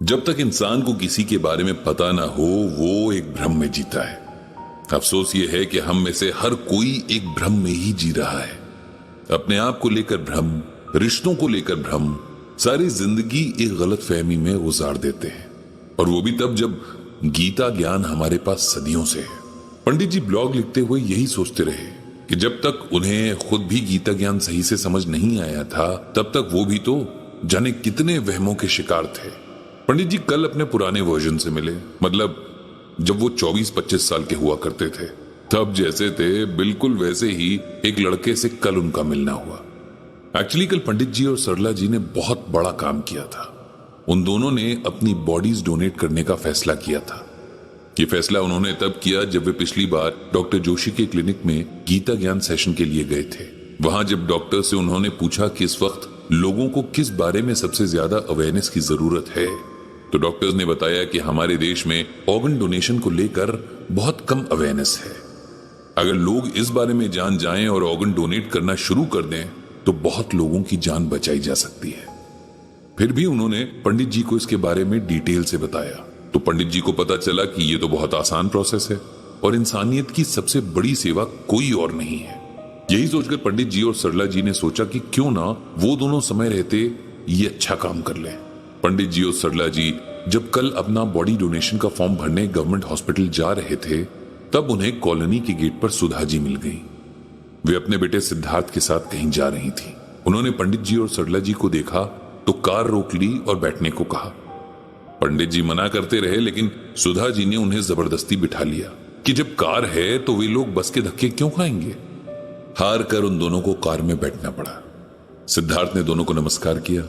जब तक इंसान को किसी के बारे में पता ना हो वो एक भ्रम में जीता है। अफसोस ये है कि हम में से हर कोई एक भ्रम में ही जी रहा है। अपने आप को लेकर भ्रम, रिश्तों को लेकर भ्रम, सारी जिंदगी एक गलत फहमी में गुजार देते हैं। और वो भी तब जब गीता ज्ञान हमारे पास सदियों से है। पंडित जी ब्लॉग लिखते हुए यही सोचते रहे कि जब तक उन्हें खुद भी गीता ज्ञान सही से समझ नहीं आया था तब तक वो भी तो जाने कितने वहमों के शिकार थे। पंडित जी कल अपने पुराने वर्जन से मिले, मतलब जब वो 24-25 साल के हुआ करते थे, तब जैसे थे बिल्कुल वैसे ही एक लड़के से कल उनका मिलना हुआ। एक्चुअली कल पंडित जी और सरला जी ने बहुत बड़ा काम किया था। उन दोनों ने अपनी बॉडीज डोनेट करने का फैसला किया था। ये फैसला उन्होंने तब किया जब वे पिछली बार डॉक्टर जोशी के क्लिनिक में गीता ज्ञान सेशन के लिए गए थे। वहां जब डॉक्टर से उन्होंने पूछा कि इस वक्त लोगों को किस बारे में सबसे ज्यादा अवेयरनेस की जरूरत है, तो डॉक्टर्स ने बताया कि हमारे देश में ऑर्गन डोनेशन को लेकर बहुत कम अवेयरनेस है। अगर लोग इस बारे में जान जाएं और ऑर्गन डोनेट करना शुरू कर दें तो बहुत लोगों की जान बचाई जा सकती है। फिर भी उन्होंने पंडित जी को इसके बारे में डिटेल से बताया तो पंडित जी को पता चला कि ये तो बहुत आसान प्रोसेस है और इंसानियत की सबसे बड़ी सेवा कोई और नहीं है। यही सोचकर पंडित जी और सरला जी ने सोचा कि क्यों ना वो दोनों समय रहते ये अच्छा काम कर लें। पंडित जी और सरला जी जब कल अपना बॉडी डोनेशन का फॉर्म भरने गवर्नमेंट हॉस्पिटल जा रहे थे तब उन्हें कॉलोनी के गेट पर सुधा जी मिल गई। वे अपने बेटे सिद्धार्थ के साथ कहीं जा रही थी। उन्होंने पंडित जी और सरला जी को देखा तो कार रोक ली और बैठने को कहा। पंडित जी मना करते रहे लेकिन सुधा जी ने उन्हें जबरदस्ती बिठा लिया कि जब कार है तो वे लोग बस के धक्के क्यों खाएंगे। हार कर उन दोनों को कार में बैठना पड़ा। सिद्धार्थ ने दोनों को नमस्कार किया।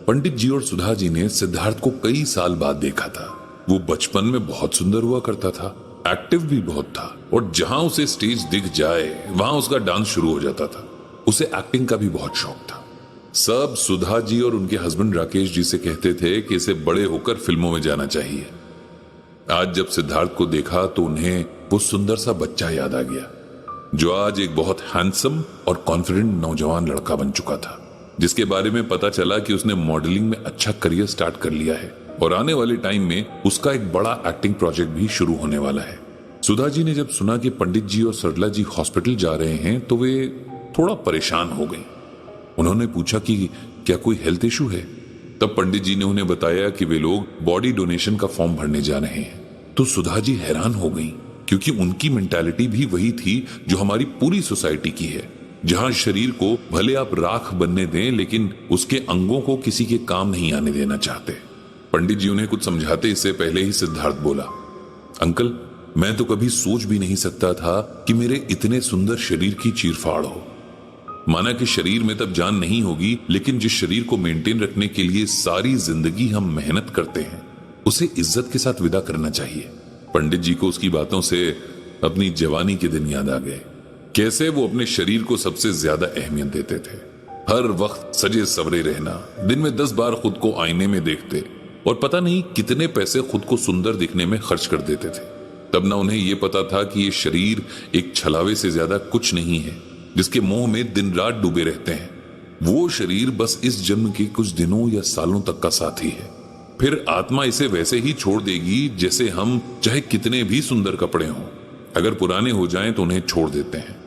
पंडित जी और सुधा जी ने सिद्धार्थ को कई साल बाद देखा था। वो बचपन में बहुत सुंदर हुआ करता था, एक्टिव भी बहुत था और जहां उसे स्टेज दिख जाए वहां उसका डांस शुरू हो जाता था। उसे एक्टिंग का भी बहुत शौक था। सब सुधा जी और उनके हस्बैंड राकेश जी से कहते थे कि इसे बड़े होकर फिल्मों में जाना चाहिए। आज जब सिद्धार्थ को देखा तो उन्हें वो सुंदर सा बच्चा याद आ गया जो आज एक बहुत हैंडसम और कॉन्फिडेंट नौजवान लड़का बन चुका था, जिसके बारे में पता चला कि उसने मॉडलिंग में अच्छा करियर स्टार्ट कर लिया है और आने वाले टाइम में उसका एक बड़ा एक्टिंग प्रोजेक्ट भी शुरू होने वाला है। सुधा जी ने जब सुना कि पंडित जी और सरला जी हॉस्पिटल जा रहे हैं तो वे थोड़ा परेशान हो गई। उन्होंने पूछा कि क्या कोई हेल्थ इशू है। तब पंडित जी ने उन्हें बताया कि वे लोग बॉडी डोनेशन का फॉर्म भरने जा रहे हैं। तो सुधा जी हैरान हो गई क्योंकि उनकी मेंटालिटी भी वही थी जो हमारी पूरी सोसाइटी की है, जहां शरीर को भले आप राख बनने दें लेकिन उसके अंगों को किसी के काम नहीं आने देना चाहते। पंडित जी उन्हें कुछ समझाते इससे पहले ही सिद्धार्थ बोला, अंकल मैं तो कभी सोच भी नहीं सकता था कि मेरे इतने सुंदर शरीर की चीरफाड़ हो। माना कि शरीर में तब जान नहीं होगी लेकिन जिस शरीर को मेंटेन रखने के लिए सारी जिंदगी हम मेहनत करते हैं उसे इज्जत के साथ विदा करना चाहिए। पंडित जी को उसकी बातों से अपनी जवानी के दिन याद आ गए, कैसे वो अपने शरीर को सबसे ज्यादा अहमियत देते थे। हर वक्त सजे सवरे रहना, दिन में 10 बार खुद को आईने में देखते और पता नहीं कितने पैसे खुद को सुंदर दिखने में खर्च कर देते थे। तब ना उन्हें यह पता था कि ये शरीर एक छलावे से ज्यादा कुछ नहीं है जिसके मोह में दिन रात डूबे रहते हैं। वो शरीर बस इस जन्म के कुछ दिनों या सालों तक का साथी है, फिर आत्मा इसे वैसे ही छोड़ देगी जैसे हम चाहे कितने भी सुंदर कपड़े हों, अगर पुराने हो जाएं तो उन्हें छोड़ देते हैं।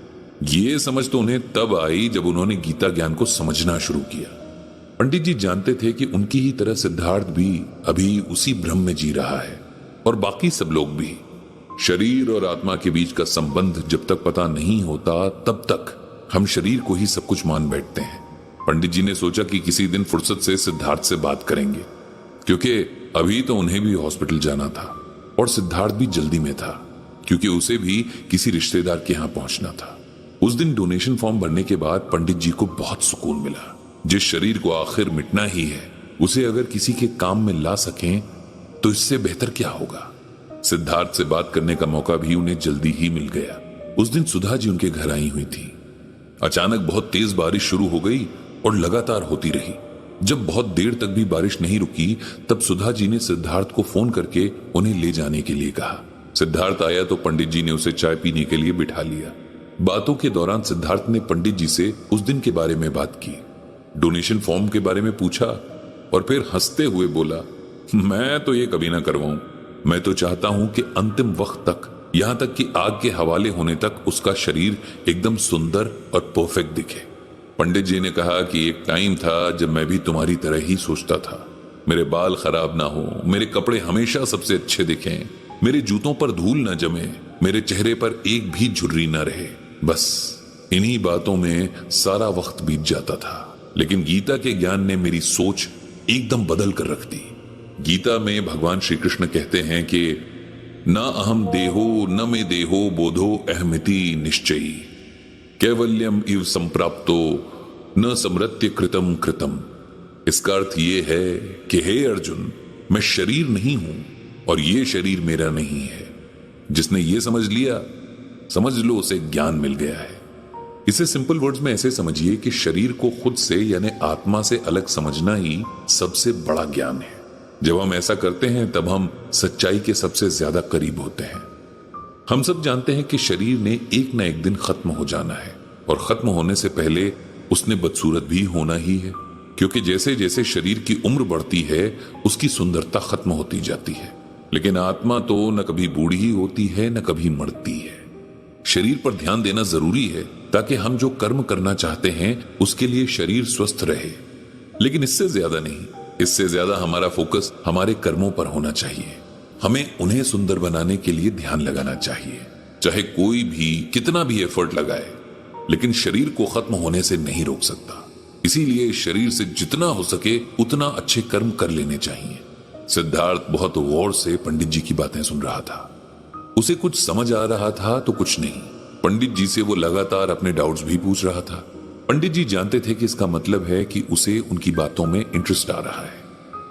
ये समझ तो उन्हें तब आई जब उन्होंने गीता ज्ञान को समझना शुरू किया। पंडित जी जानते थे कि उनकी ही तरह सिद्धार्थ भी अभी उसी भ्रम में जी रहा है और बाकी सब लोग भी। शरीर और आत्मा के बीच का संबंध जब तक पता नहीं होता तब तक हम शरीर को ही सब कुछ मान बैठते हैं। पंडित जी ने सोचा कि किसी दिन फुर्सत से सिद्धार्थ से बात करेंगे क्योंकि अभी तो उन्हें भी हॉस्पिटल जाना था और सिद्धार्थ भी जल्दी में था क्योंकि उसे भी किसी रिश्तेदार के यहां पहुंचना था। उस दिन डोनेशन फॉर्म भरने के बाद पंडित जी को बहुत सुकून मिला। जिस शरीर को आखिर मिटना ही है उसे अगर किसी के काम में ला सकें तो इससे बेहतर क्या होगा। सिद्धार्थ से बात करने का मौका भी उन्हें जल्दी ही मिल गया। उस दिन सुधा जी उनके घर आई हुई थी। अचानक बहुत तेज बारिश शुरू हो गई और लगातार होती रही। जब बहुत देर तक भी बारिश नहीं रुकी तब सुधा जी ने सिद्धार्थ को फोन करके उन्हें ले जाने के लिए कहा। सिद्धार्थ आया तो पंडित जी ने उसे चाय पीने के लिए बिठा लिया। बातों के दौरान सिद्धार्थ ने पंडित जी से उस दिन के बारे में बात की, डोनेशन फॉर्म के बारे में पूछा और फिर हंसते हुए बोला, मैं तो ये कभी ना करवाऊं। मैं तो चाहता हूं कि अंतिम वक्त तक, यहां तक कि आग के हवाले होने तक, उसका शरीर एकदम सुंदर और परफेक्ट दिखे। पंडित जी ने कहा कि एक टाइम था जब मैं भी तुम्हारी तरह ही सोचता था। मेरे बाल खराब ना हो, मेरे कपड़े हमेशा सबसे अच्छे दिखें, मेरे जूतों पर धूल न जमे, मेरे चेहरे पर एक भी झुर्री न रहे। बस इन्हीं बातों में सारा वक्त बीत जाता था। लेकिन गीता के ज्ञान ने मेरी सोच एकदम बदल कर रख दी। गीता में भगवान श्री कृष्ण कहते हैं कि न अहम देहो न मे देहो बोधो अहमिति निश्चयी कैवल्यम इव संप्राप्तो न समृत्य कृतम कृतम। इसका अर्थ ये है कि हे अर्जुन, मैं शरीर नहीं हूं और ये शरीर मेरा नहीं है। जिसने ये समझ लिया, समझ लो उसे ज्ञान मिल गया है। इसे सिंपल वर्ड्स में ऐसे समझिए कि शरीर को खुद से यानी आत्मा से अलग समझना ही सबसे बड़ा ज्ञान है। जब हम ऐसा करते हैं तब हम सच्चाई के सबसे ज्यादा करीब होते हैं। हम सब जानते हैं कि शरीर ने एक ना एक दिन खत्म हो जाना है और खत्म होने से पहले उसने बदसूरत भी होना ही है, क्योंकि जैसे जैसे शरीर की उम्र बढ़ती है उसकी सुंदरता खत्म होती जाती है। लेकिन आत्मा तो न कभी बूढ़ी होती है न कभी मरती है। शरीर पर ध्यान देना जरूरी है ताकि हम जो कर्म करना चाहते हैं उसके लिए शरीर स्वस्थ रहे, लेकिन इससे ज्यादा नहीं। इससे ज्यादा हमारा फोकस हमारे कर्मों पर होना चाहिए। हमें उन्हें सुंदर बनाने के लिए ध्यान लगाना चाहिए। चाहे कोई भी कितना भी एफर्ट लगाए, लेकिन शरीर को खत्म होने से नहीं रोक सकता। इसीलिए शरीर से जितना हो सके उतना अच्छे कर्म कर लेने चाहिए। सिद्धार्थ बहुत गौर से पंडित जी की बातें सुन रहा था। उसे कुछ समझ आ रहा था तो कुछ नहीं। पंडित जी से वो लगातार अपने डाउट्स भी पूछ रहा था। पंडित जी जानते थे कि इसका मतलब है कि उसे उनकी बातों में इंटरेस्ट आ रहा है।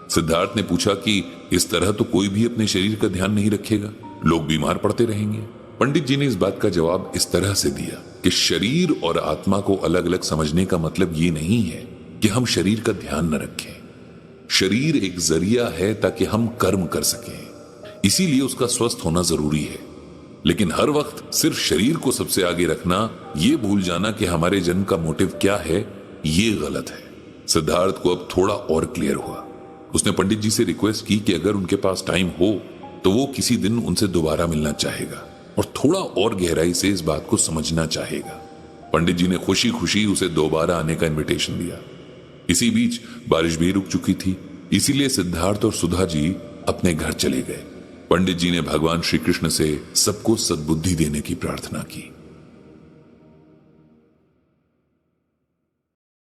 सिद्धार्थ ने पूछा कि इस तरह तो कोई भी अपने शरीर का ध्यान नहीं रखेगा, लोग बीमार पड़ते रहेंगे। पंडित जी ने इस बात का जवाब इस तरह से दिया कि शरीर और आत्मा को अलग अलग समझने का मतलब ये नहीं है कि हम शरीर का ध्यान न रखें। शरीर एक जरिया है ताकि हम कर्म कर सकें, इसीलिए उसका स्वस्थ होना जरूरी है। लेकिन हर वक्त सिर्फ शरीर को सबसे आगे रखना, ये भूल जाना कि हमारे जन्म का मोटिव क्या है, ये गलत है। सिद्धार्थ को अब थोड़ा और क्लियर हुआ। उसने पंडित जी से रिक्वेस्ट की कि अगर उनके पास टाइम हो तो वो किसी दिन उनसे दोबारा मिलना चाहेगा और थोड़ा और गहराई से इस बात को समझना चाहेगा। पंडित जी ने खुशी खुशी उसे दोबारा आने का इनविटेशन दिया। इसी बीच बारिश भी रुक चुकी थी, इसीलिए सिद्धार्थ और सुधा जी अपने घर चले गए। पंडित जी ने भगवान श्री कृष्ण से सबको सद्बुद्धि देने की प्रार्थना की।